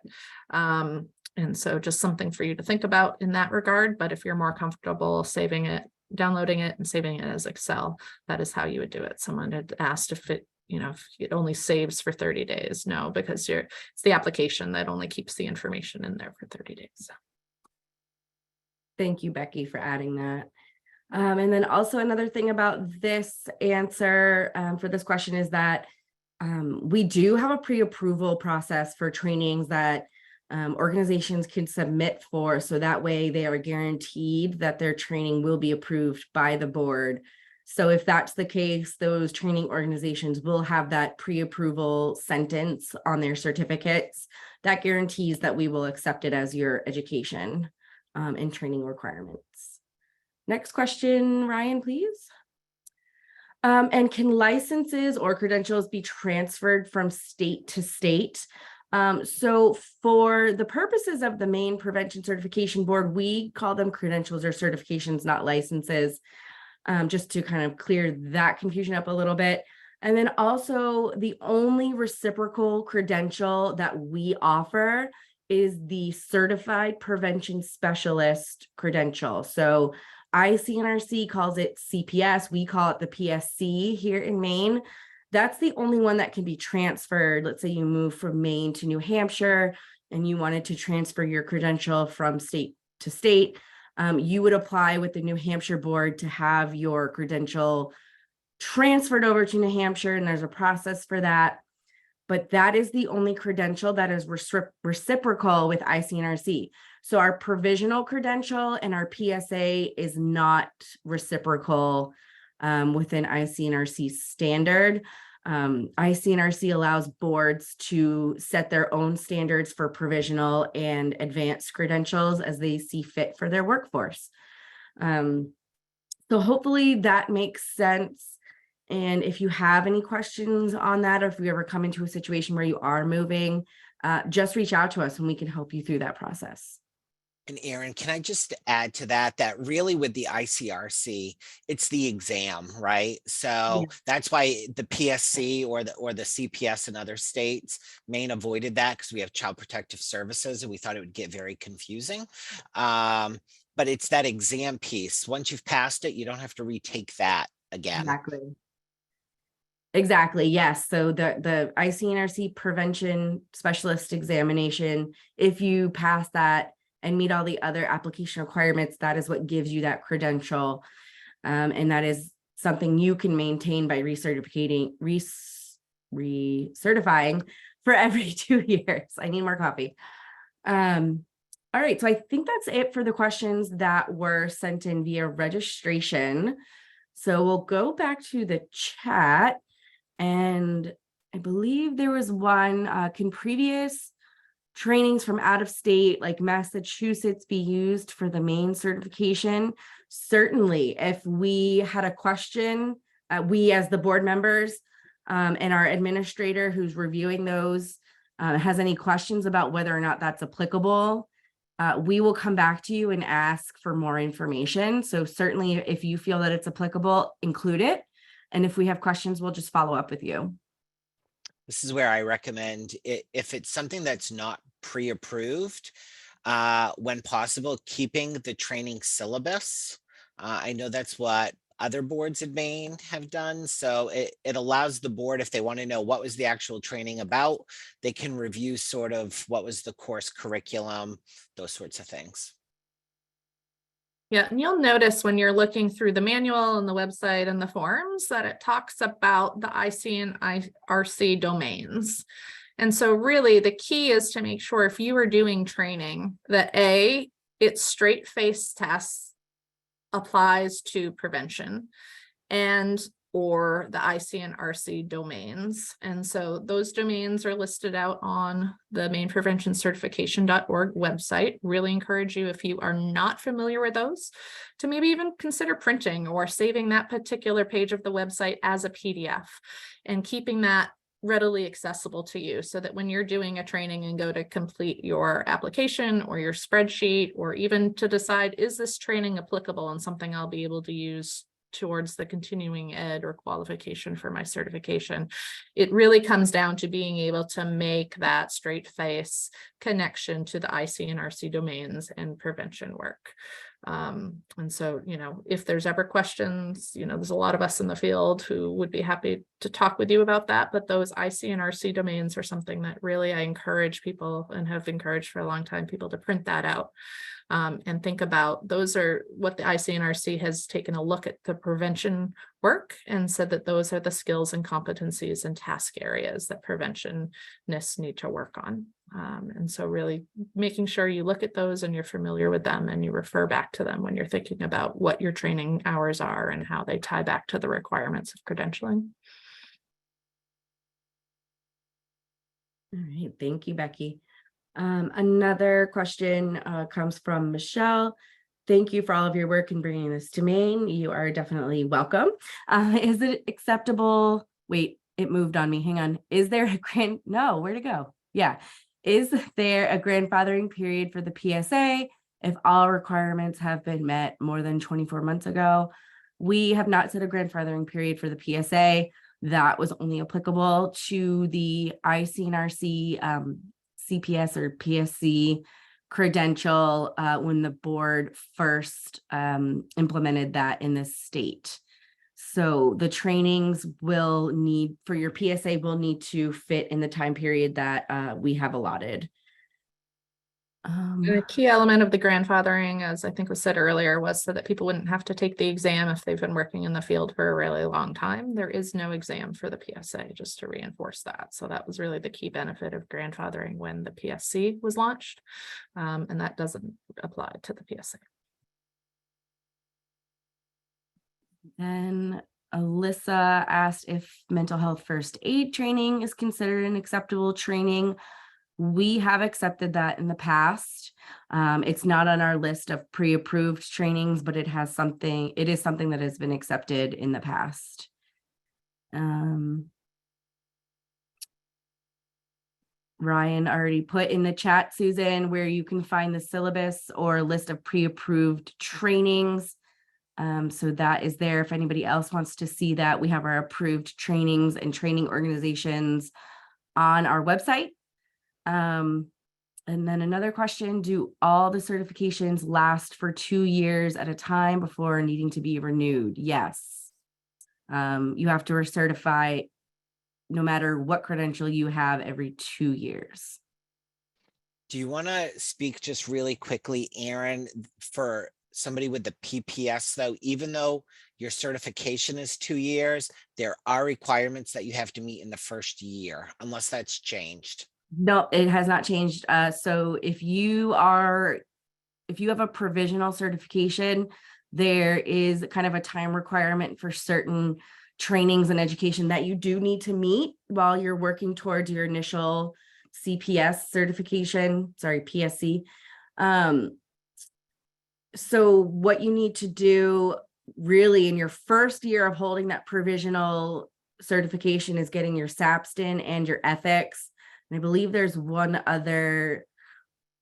And so just something for you to think about in that regard. But if you're more comfortable saving it downloading it and saving it as Excel. That is how you would do it. Someone had asked if it, if it only saves for 30 days. No, because it's the application that only keeps the information in there for 30 days. Thank you, Becky, for adding that. And then also another thing about this answer for this question is that we do have a pre-approval process for trainings that organizations can submit for, so that way they are guaranteed that their training will be approved by the board. So if that's the case, those training organizations will have that pre-approval sentence on their certificates that guarantees that we will accept it as your education and training requirements. Next question, Ryan, please. And can licenses or credentials be transferred from state to state? So for the purposes of the Maine Prevention Certification Board, we call them credentials or certifications, not licenses, just to kind of clear that confusion up a little bit. And then also the only reciprocal credential that we offer is the Certified Prevention Specialist credential. So ICNRC calls it CPS. We call it the PSC here in Maine. That's the only one that can be transferred. Let's say you move from Maine to New Hampshire and you wanted to transfer your credential from state to state. You would apply with the New Hampshire board to have your credential transferred over to New Hampshire, and there's a process for that. But that is the only credential that is reciprocal with ICNRC. So our provisional credential and our PSA is not reciprocal within ICNRC standard. ICNRC allows boards to set their own standards for provisional and advanced credentials as they see fit for their workforce. So hopefully that makes sense. And if you have any questions on that, or if you ever come into a situation where you are moving, just reach out to us and we can help you through that process. And Aaron, can I just add to that, that really with the ICRC, it's the exam, right? So that's why the PSC or the CPS in other states, Maine avoided that because we have Child Protective Services and we thought it would get very confusing. But it's that exam piece. Once you've passed it, you don't have to retake that again. Exactly. Yes. So the ICNRC prevention specialist examination, if you pass that and meet all the other application requirements, that is what gives you that credential. And that is something you can maintain by recertifying for every 2 years. I need more coffee. All right. So I think that's it for the questions that were sent in via registration. So we'll go back to the chat. And I believe there was one, can previous trainings from out of state like Massachusetts be used for the Maine certification? Certainly. If we had a question, we as the board members and our administrator who's reviewing those has any questions about whether or not that's applicable, we will come back to you and ask for more information. So certainly if you feel that it's applicable, include it. And if we have questions, we'll just follow up with you. This is where I recommend if it's something that's not pre-approved, when possible, keeping the training syllabus. I know that's what other boards in Maine have done. So it allows the board, if they want to know what was the actual training about, they can review sort of what was the course curriculum, those sorts of things. Yeah, and you'll notice when you're looking through the manual and the website and the forms that it talks about the IC and IRC domains. And so really the key is to make sure if you are doing training that it's straight face tests applies to prevention or the IC and RC domains. And so those domains are listed out on the Maine Prevention Certification.org website. Really encourage you, if you are not familiar with those, to maybe even consider printing or saving that particular page of the website as a PDF and keeping that readily accessible to you so that when you're doing a training and go to complete your application or your spreadsheet, or even to decide, is this training applicable and something I'll be able to use towards the continuing ed or qualification for my certification. It really comes down to being able to make that straight face connection to the IC and RC domains and prevention work. And so, if there's ever questions, there's a lot of us in the field who would be happy to talk with you about that. But those IC and RC domains are something that really I encourage people, and have encouraged for a long time, people to print that out. And think about, those are what the IC and RC has taken a look at the prevention work and said that those are the skills and competencies and task areas that preventionists need to work on. And so really making sure you look at those and you're familiar with them and you refer back to them when you're thinking about what your training hours are and how they tie back to the requirements of credentialing. All right, thank you, Becky. Another question comes from Michelle. Thank you for all of your work in bringing this to Maine. You are definitely welcome. Is it acceptable? Wait, it moved on me. Hang on. Is there a no, where'd it go? Yeah. Is there a grandfathering period for the PSA if all requirements have been met more than 24 months ago? We have not set a grandfathering period for the PSA. That was only applicable to the ICNRC CPS or PSC credential when the board first implemented that in this state. So the trainings will need, for your PSA, will need to fit in the time period that we have allotted. The key element of the grandfathering, as I think was said earlier, was so that people wouldn't have to take the exam if they've been working in the field for a really long time. There is no exam for the PSA, just to reinforce that. So that was really the key benefit of grandfathering when the PSC was launched, and that doesn't apply to the PSA. Then Alyssa asked if mental health first aid training is considered an acceptable training. We have accepted that in the past. It's not on our list of pre-approved trainings, but it is something that has been accepted in the past. Ryan already put in the chat, Susan, where you can find the syllabus or list of pre-approved trainings. So that is there. If anybody else wants to see that, we have our approved trainings and training organizations on our website. And then another question, do all the certifications last for 2 years at a time before needing to be renewed? Yes. You have to recertify no matter what credential you have every 2 years. Do you want to speak just really quickly, Aaron, for somebody with the PPS though, even though your certification is 2 years, there are requirements that you have to meet in the first year, unless that's changed. No, it has not changed. So if you have a provisional certification, there is kind of a time requirement for certain trainings and education that you do need to meet while you're working towards your initial CPS certification, PSC. So what you need to do really in your first year of holding that provisional certification is getting your SAPSTN and your ethics. And I believe there's one other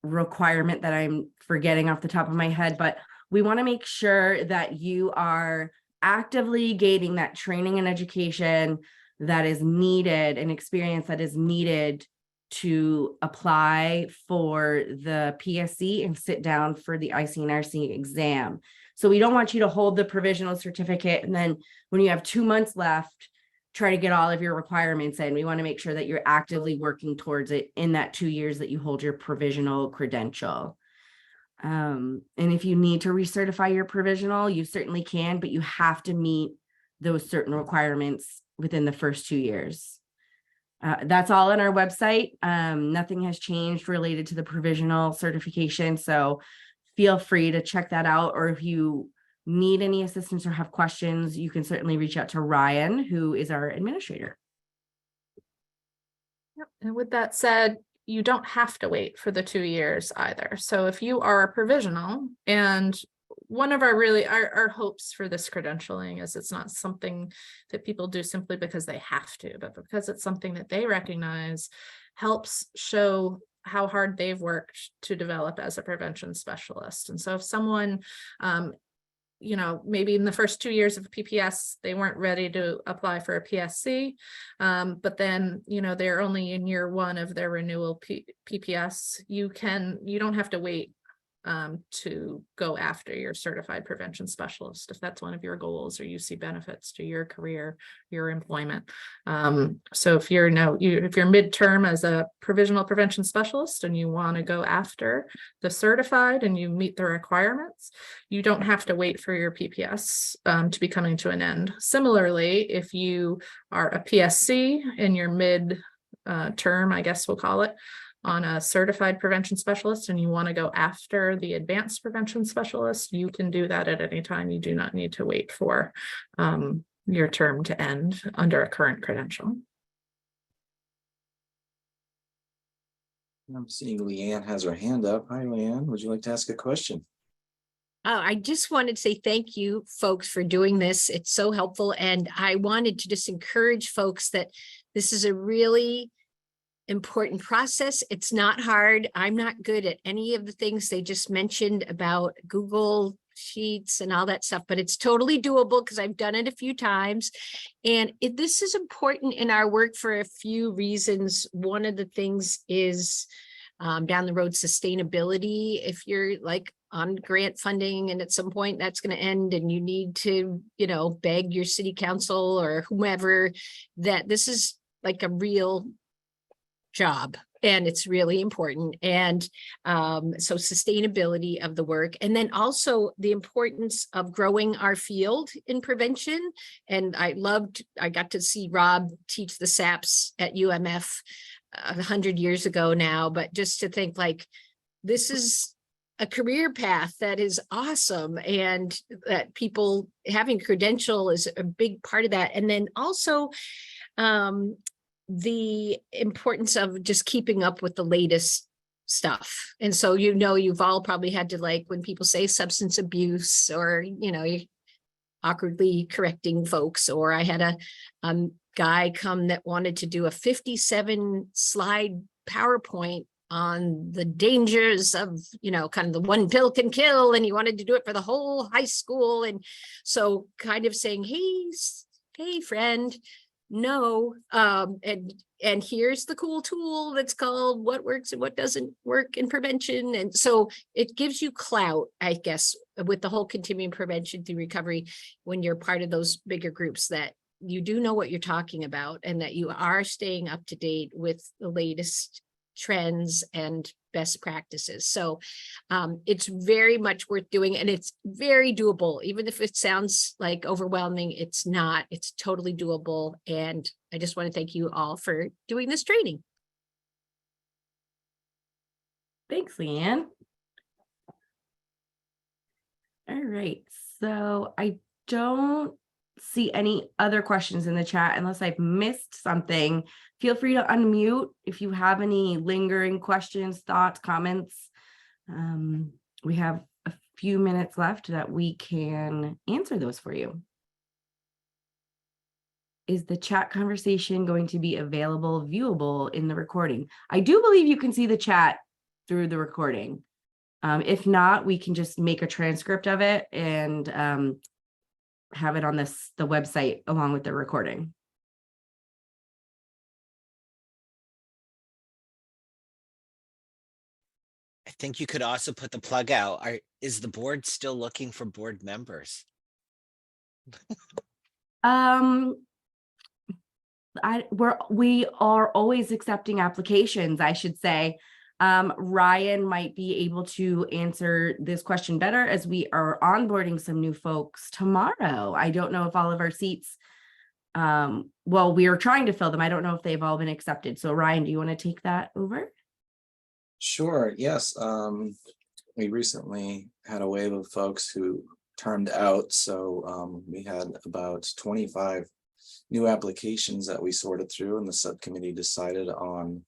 requirement that I'm forgetting off the top of my head, but we want to make sure that you are actively gaining that training and education that is needed and experience that is needed to apply for the PSC and sit down for the ICNRC exam. So we don't want you to hold the provisional certificate and then when you have 2 months left, try to get all of your requirements in. We want to make sure that you're actively working towards it in that 2 years that you hold your provisional credential. And if you need to recertify your provisional, you certainly can, but you have to meet those certain requirements within the first 2 years. That's all on our website. Nothing has changed related to the provisional certification. So feel free to check that out. Or if you need any assistance or have questions, you can certainly reach out to Ryan, who is our administrator. Yep. And with that said, you don't have to wait for the 2 years either. So if you are a provisional, and one of our hopes for this credentialing is it's not something that people do simply because they have to, but because it's something that they recognize helps show how hard they've worked to develop as a prevention specialist. And so if someone, maybe in the first 2 years of a PPS, they weren't ready to apply for a PSC, but then, they're only in year 1 of their renewal PPS, you don't have to wait to go after your certified prevention specialist, if that's one of your goals, or you see benefits to your career, your employment. So if you're midterm as a provisional prevention specialist and you want to go after the certified and you meet the requirements, you don't have to wait for your PPS to be coming to an end. Similarly, if you are a PSC in your mid term, I guess we'll call it, on a certified prevention specialist and you want to go after the advanced prevention specialist, you can do that at any time. You do not need to wait for your term to end under a current credential. I'm seeing Leanne has her hand up. Hi, Leanne. Would you like to ask a question? Oh, I just wanted to say thank you, folks, for doing this. It's so helpful. And I wanted to just encourage folks that this is a really important process. It's not hard. I'm not good at any of the things they just mentioned about Google Sheets and all that stuff, but it's totally doable because I've done it a few times. And this is important in our work for a few reasons. One of the things is down the road sustainability. If you're like on grant funding and at some point that's going to end and you need to, beg your city council or whomever, that this is like a real job and it's really important. And so sustainability of the work, and then also the importance of growing our field in prevention. And I got to see Rob teach the SAPs at UMF 100 years ago now, but just to think like this is a career path that is awesome, and that people having credential is a big part of that. And then also the importance of just keeping up with the latest stuff. And so, you've all probably had to, like, when people say substance abuse or, you're awkwardly correcting folks, or I had a guy come that wanted to do a 57 slide PowerPoint on the dangers of, kind of the one pill can kill, and he wanted to do it for the whole high school. And so kind of saying, hey friend, no, and here's the cool tool that's called what works and what doesn't work in prevention. And so it gives you clout, I guess, with the whole continuing prevention through recovery, when you're part of those bigger groups, that you do know what you're talking about and that you are staying up to date with the latest trends and best practices. So it's very much worth doing, and it's very doable. Even if it sounds like overwhelming, it's not. It's totally doable. And I just want to thank you all for doing this training. Thanks, Leanne. All right, so I don't see any other questions in the chat unless I've missed something. Feel free to unmute if you have any lingering questions, thoughts, comments. We have a few minutes left that we can answer those for you. Is the chat conversation going to be available, viewable in the recording? I do believe you can see the chat through the recording. If not, we can just make a transcript of it and have it on the website along with the recording. I think you could also put the plug out. Is the board still looking for board members? We are always accepting applications, I should say. Ryan might be able to answer this question better, as we are onboarding some new folks tomorrow. I don't know if all of our seats, well, we are trying to fill them. I don't know if they've all been accepted. So Ryan, do you want to take that over? Sure, yes. We recently had a wave of folks who turned out. So we had about 25 new applications that we sorted through, and the subcommittee decided on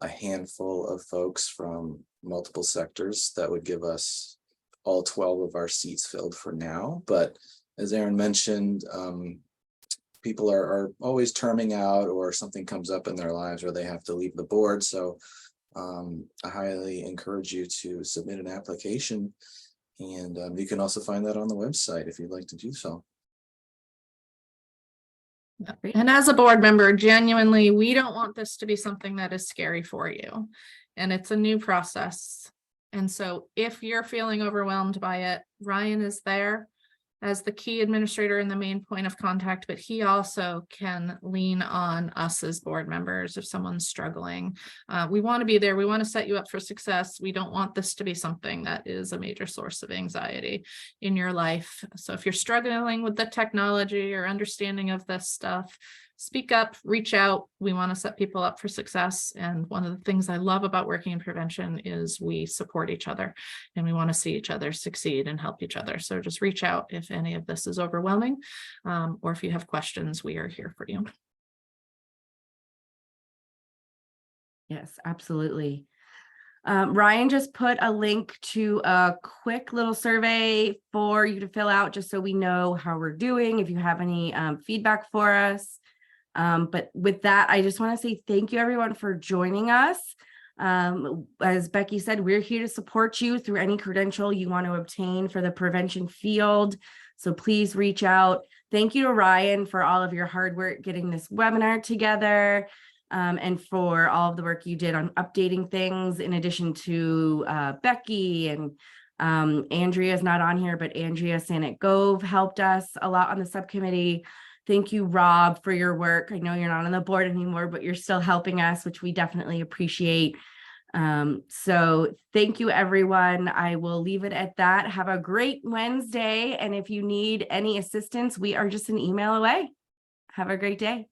a handful of folks from multiple sectors that would give us all 12 of our seats filled for now. But as Aaron mentioned, people are always terming out, or something comes up in their lives where they have to leave the board. So I highly encourage you to submit an application, and you can also find that on the website if you'd like to do so. And as a board member, genuinely, we don't want this to be something that is scary for you. And it's a new process. And so if you're feeling overwhelmed by it, Ryan is there as the key administrator and the main point of contact, but he also can lean on us as board members if someone's struggling. We want to be there. We want to set you up for success. We don't want this to be something that is a major source of anxiety in your life. So if you're struggling with the technology or understanding of this stuff, speak up, reach out. We want to set people up for success. And one of the things I love about working in prevention is we support each other and we want to see each other succeed and help each other. So just reach out if any of this is overwhelming, or if you have questions, we are here for you. Yes, absolutely. Ryan just put a link to a quick little survey for you to fill out just so we know how we're doing, if you have any feedback for us. But with that, I just want to say thank you everyone for joining us. As Becky said, we're here to support you through any credential you want to obtain for the prevention field. So please reach out. Thank you to Ryan for all of your hard work getting this webinar together, and for all of the work you did on updating things, in addition to Becky and Andrea's not on here, but Andrea Sanet Gove helped us a lot on the subcommittee. Thank you, Rob, for your work. I know you're not on the board anymore, but you're still helping us, which we definitely appreciate. So thank you, everyone. I will leave it at that. Have a great Wednesday. And if you need any assistance, we are just an email away. Have a great day.